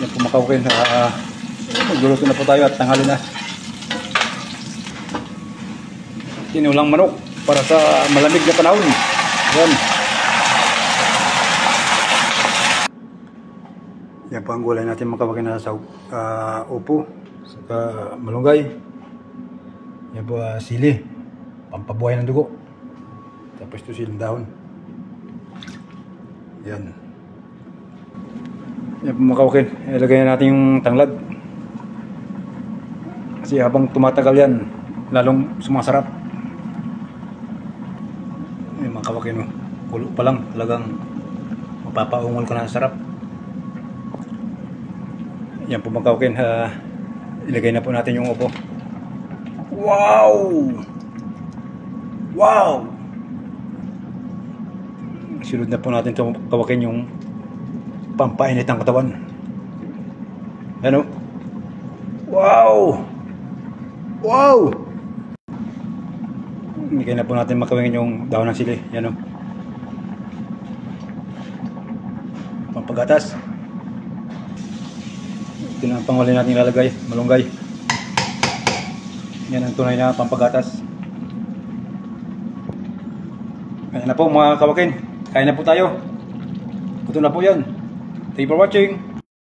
Yan po mga kawakin. Magluluto na po tayo at tanghali na. Tinulang manok para sa malamig na panahon. Yan. Yan po ang gulay natin mga kawakin na sa upo. Saka malunggay. Yan po sili. Pampabuhay ng dugo. Tapos ito silang dahon. Yan. Yan po mga kawakin. Ilagay na natin yung tanglad. Kasi habang tumatagal yan, lalong sumasarap. Yan mga kawakin. Kulo pa lang. Talagang mapapaungol ka na sa sarap. Yan po mga kawakin. Ilagay na po natin yung upo. Wow! Wow! Sunod na po natin ito kawakin yung pampainit ng katawan. Ano? Wow! Wow! Ilagay na po natin makawingin yung dahon ng sili. Yan o. Pampagatas. Ito na ang panghuli natin ilalagay. Malunggay. Yan ang tunay na pampagatas. Ayan na po mga kawakin. Kain na po tayo. Ito na po yan. Thank you for watching.